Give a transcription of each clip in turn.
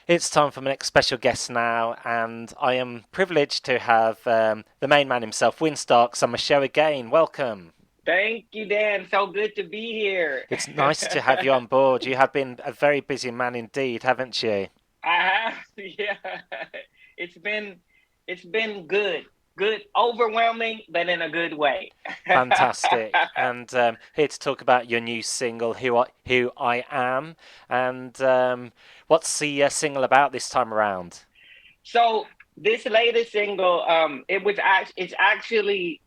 It's time for my next special guest now, and I am privileged to have the main man himself, WYN STARKS, on my show again. Welcome. Thank you, Dan. So good to be here. It's nice to have you on board. You have been a very busy man indeed, haven't you? I have, yeah. It's been it's been good. Good, overwhelming, but in a good way. Fantastic. And here to talk about your new single, Who I Am. And what's the single about this time around? So this latest single, it's actually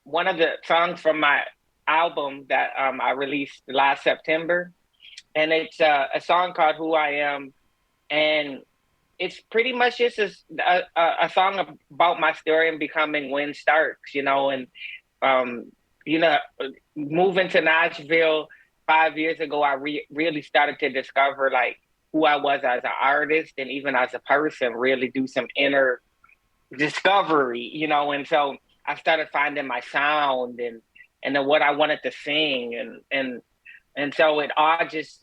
one of the songs from my album that I released last September, and it's a song called "Who I Am," and it's pretty much just a song about my story and becoming WYN Starks, and um, you know, moving to Nashville 5 years ago, I really started to discover like who I was as an artist and even as a person, really do some inner discovery, and so I started finding my sound and then what I wanted to sing and so it all just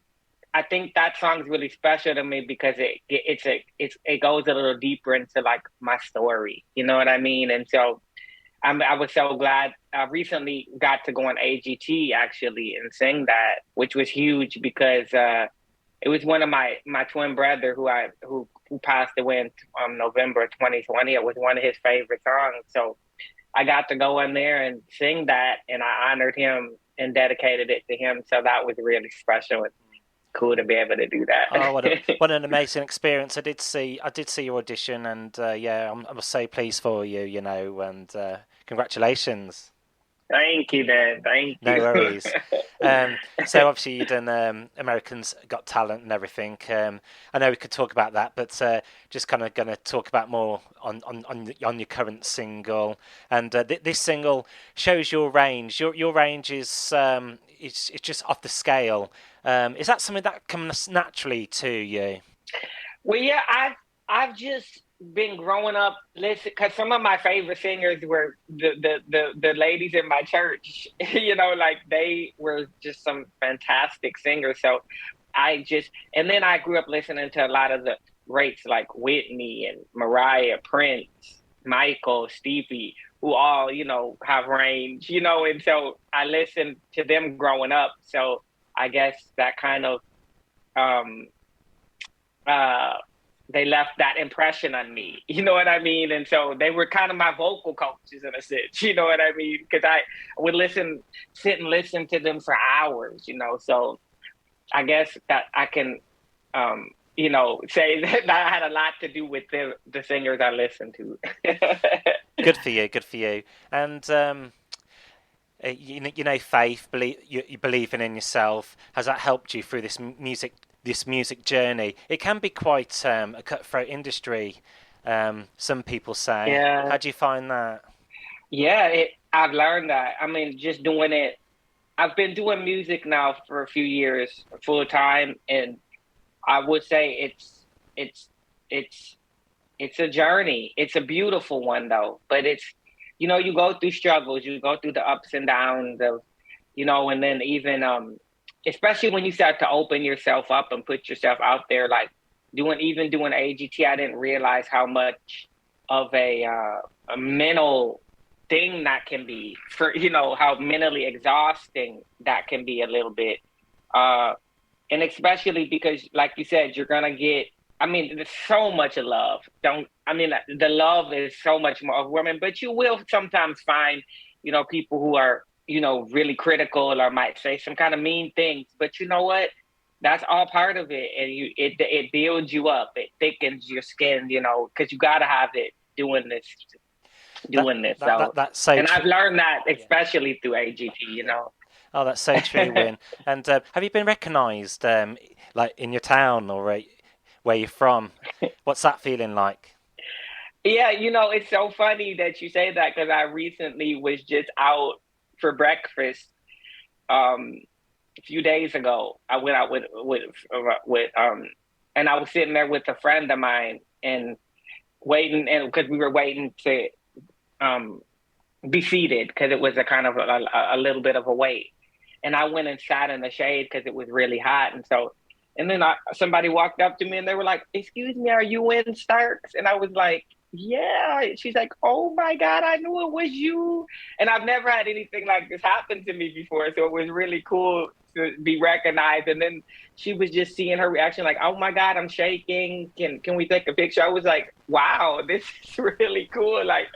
I think that song's really special to me because it goes a little deeper into like my story, you know what I mean? And so I was so glad I recently got to go on A.G.T actually and sing that, which was huge because it was one of my twin brother who passed away in November 2020. It was one of his favorite songs, so I got to go in there and sing that, and I honored him and dedicated it to him. So that was really special and cool to be able to do Oh, that. what an amazing experience! I did see your audition, and yeah, I'm so pleased for you, and congratulations. Thank you, Dan. Thank No you. worries. So obviously you've done Americans Got Talent and everything. I know we could talk about that, but just kind of going to talk about more on your current single. And this single shows your range. Your range is it's just off the scale. Is that something that comes naturally to you? Well, yeah, I've just been growing up listen because some of my favorite singers were the ladies in my church. Like they were just some fantastic singers. So and then I grew up listening to a lot of the greats like Whitney and Mariah, Prince, Michael, Stevie, who all have range. And so I listened to them growing up. So I guess that kind of um uh they left that impression on me. You know what I mean? And so they were kind of my vocal coaches in a sense. You know what I mean? Because I would sit and listen to them for hours. So I guess that I can, say that had a lot to do with the singers I listened to. Good for you. Good for you. And faith, you believing in yourself. Has that helped you through this music journey? It can be quite a cutthroat industry. Some people say. Yeah, How do you find that? yeah. I've learned that. I mean, just doing it. I've been doing music now for a few years full time, and I would say it's it's it's a journey. It's a beautiful one though, but you go through struggles, you go through the ups and downs of, and then even especially when you start to open yourself up and put yourself out there, like doing A.G.T, I didn't realize how much of a mental thing that can be for how mentally exhausting that can be a little bit. Uh, and especially because, like you said, you're gonna get. I mean, there's so much love. Don't I mean the love is so much more of women, but you will sometimes find, people who are, really critical or might say some kind of mean things. But you know what? That's all part of it, and it builds you up. It thickens your skin, because you gotta have it doing this, That doing this. that that So, that's so and true. I've learned that Yeah. especially through AGT. Oh, that's so true, Win. And have you been recognised, like in your town or where you're from? What's that feeling like? Yeah, it's so funny that you say that because I recently was just out for breakfast um a few days ago. I went out with and I was sitting there with a friend of mine and waiting and because we were waiting to um be seated because it was a kind of a little bit of a wait. And I went and sat in the shade because it was really hot. And so And then somebody walked up to me and they were like, "Excuse me, are you in Starks?" And I was like, "Yeah." She's like, "Oh my God, I knew it was you." And I've never had anything like this happen to me before. So it was really cool to be recognized. And then she was just seeing her reaction, like, "Oh my God, I'm shaking. Can we take a picture?" I was like, "Wow, this is really cool." Like,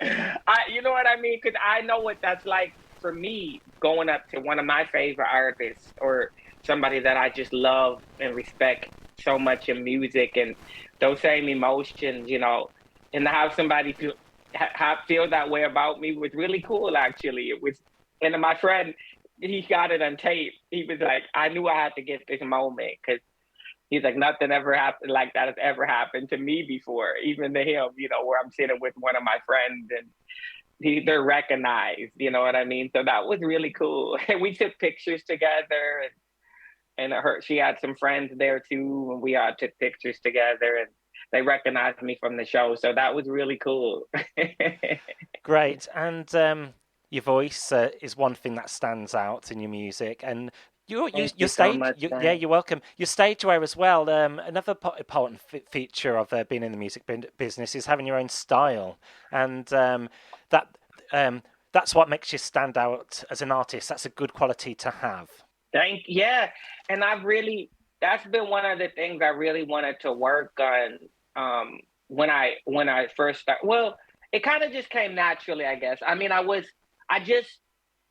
you know what I mean? Because I know what that's like for me going up to one of my favorite artists or somebody that I just love and respect so much in music and those same emotions, and to have somebody feel that way about me was really cool. Actually, it was, and then my friend, he got it on tape. He was like, "I knew I had to get this moment because." He's like, nothing ever happened like that has ever happened to me before, even to him, where I'm sitting with one of my friends and they're recognized, you know what I mean? So that was really cool. And we took pictures together and she had some friends there too, and we all took pictures together, and they recognized me from the show, so that was really cool. Great. And your voice is one thing that stands out in your music, and Thank your you so stage. much, Yeah, man. you're welcome. Your stage wear as well. Another important feature of being in the music business is having your own style, and that that's what makes you stand out as an artist. That's a good quality to have. Yeah, and that's been one of the things I really wanted to work on when I first started. Well, it kind of just came naturally, I guess. I mean, I just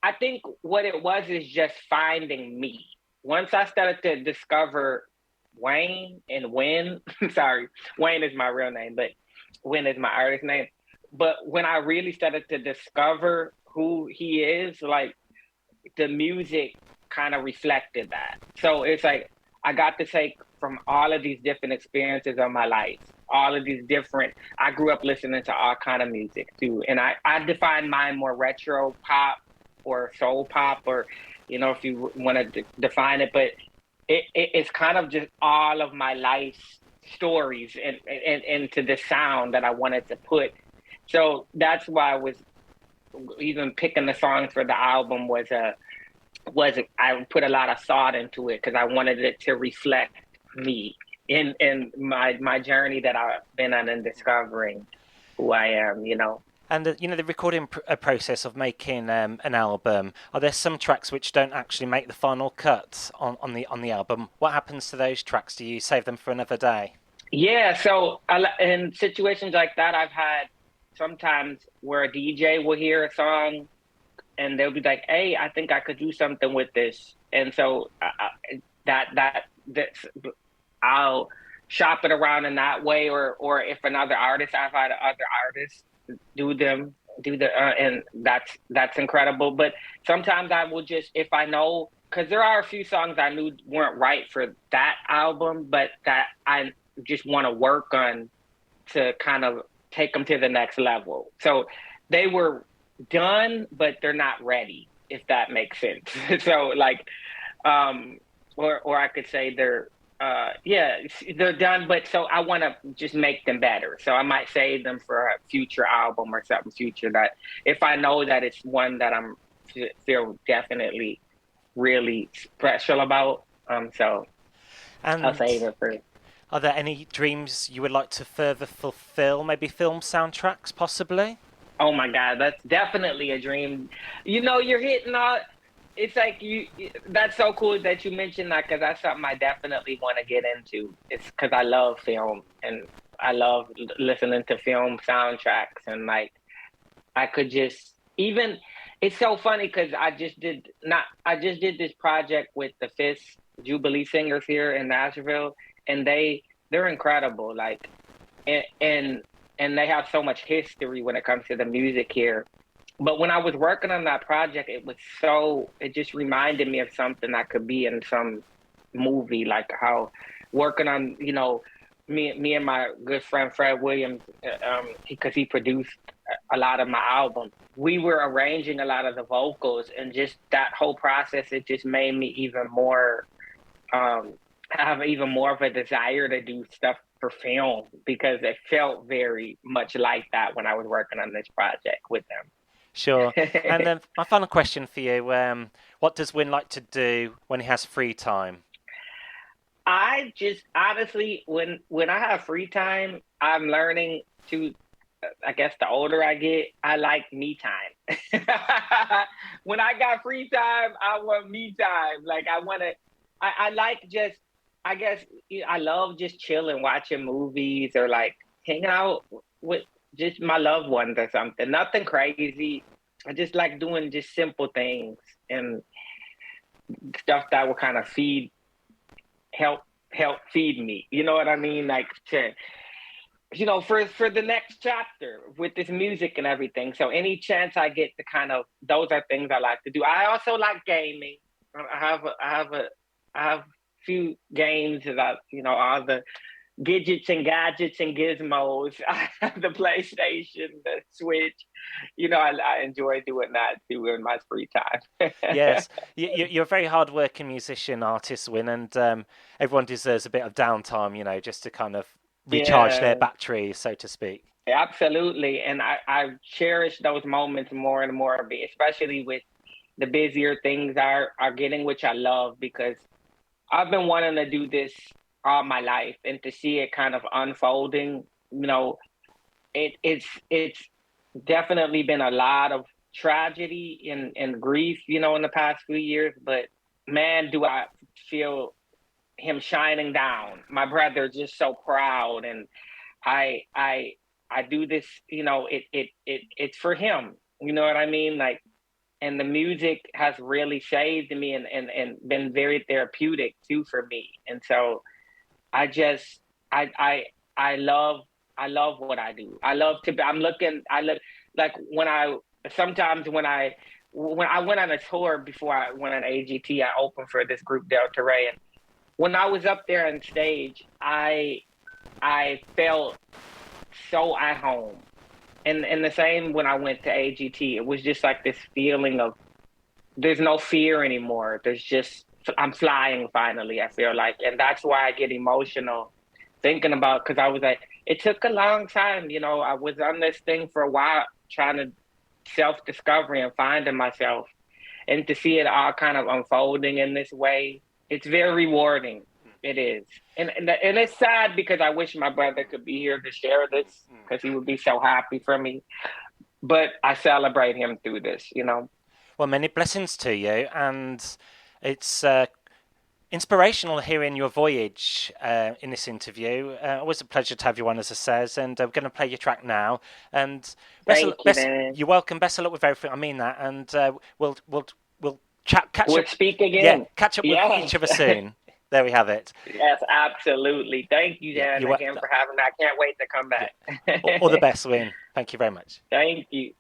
I think what it was is just finding me. Once I started to discover Wayne and Wyn, sorry, Wayne is my real name, but Wyn is my artist name. But when I really started to discover who he is, like the music kind of reflected that. So it's like I got to take from all of these different experiences of my life, all of these different. I grew up listening to all kind of music too, and I define mine more retro pop or soul pop, or if you want to define it, but it's kind of just all of my life's stories and into the sound that I wanted to put. So that's why I was even picking the songs for the album was I put a lot of thought into it because I wanted it to reflect me in my journey that I've been on in discovering who I am. And the recording process of making an album. Are there some tracks which don't actually make the final cut on the album? What happens to those tracks? Do you save them for another day? Yeah, so in situations like that, I've had sometimes where a DJ will hear a song and they'll be like, "Hey, I think I could do something with this," and so that's I'll shop it around in that way, or if another artist, I've had other artists do them do the and that's incredible. But sometimes I will just if I know because there are a few songs I knew weren't right for that album, but that I just want to work on to kind of take them to the next level. So they were done, but they're not ready, if that makes sense. So like, um, or I could say yeah, they're done, but so I want to just make them better. So I might save them for a future album or something future that if I know that it's one that I'm feel definitely really special about. So I'll And save it for. are there any dreams you would like to further fulfill? Maybe film soundtracks, possibly? Oh my God, that's definitely a dream. You're hitting all. It's like you. That's so cool that you mentioned that because that's something I definitely want to get into. It's because I love film and I love listening to film soundtracks and like I could just even. It's so funny because I just did this project with the Fifth Jubilee Singers here in Nashville, and they're incredible. Like and and they have so much history when it comes to the music here. But when I was working on that project, it just reminded me of something that could be in some movie, like how working on, me and my good friend Fred Williams, because he produced a lot of my album. We were arranging a lot of the vocals, and just that whole process, it just made me even more um, have even more of a desire to do stuff for film because it felt very much like that when I was working on this project with Sure. them. And then my final question for you: what does Win like to do when he has free time? I just honestly, when I have free time, I'm learning to. I guess the older I get, I like me time. When I got free time, I want me time. Like I want to. I like just. I guess I love just chilling, watching movies, or like hanging out with just my loved ones or something. Nothing crazy. I just like doing just simple things and stuff that will kind of help help feed me. You know what I mean? Like to, for the next chapter with this music and everything. So any chance I get to kind of those are things I like to do. I also like gaming. I have a few games that all the gadgets and gadgets and gizmos. I have the PlayStation, the Switch. I enjoy doing that too in my free time. Yes, you're a very hard-working musician, artist, Win, and everyone deserves a bit of downtime, just to kind of recharge their Yeah. batteries, so to speak. Absolutely. And I cherish those moments more and more, especially with the busier things are getting, which I love because I've been wanting to do this all my life and to see it kind of unfolding, it's definitely been a lot of tragedy and grief, in the past few years, but man, do I feel him shining down. My brother just so proud and I I I do this, it's for him. You know what I mean? Like, and the music has really saved me and been very therapeutic too for me. And so I just I love I love what I do. I love to be I look like when I went on a tour before I went on AGT, I opened for this group Delta Ray, and when I was up there on stage, I felt so at home. And the same when I went to AGT, it was just like this feeling of there's no fear anymore. There's just I'm flying finally, I feel like. And that's why I get emotional thinking about because I was like, it took a long time, I was on this thing for a while trying to self-discovery and finding myself. And to see it all kind of unfolding in this way, it's very rewarding. It is. And it's sad because I wish my brother could be here to share this because he would be so happy for me. But I celebrate him through this. Well, many blessings to you, and it's inspirational hearing your voyage in this interview. Always a pleasure to have you on, as I says, and we're going to play your track now. And Thank you, man. you're welcome. Best of luck with everything. I mean that, and we'll catch We'll up. speak Yeah, again. catch up with Yes. each other soon. There we have it. Yes, absolutely. Thank you, Yeah, Dan, again for having me. I can't wait to come yeah. back. All the best, Win. Thank you very much. Thank you.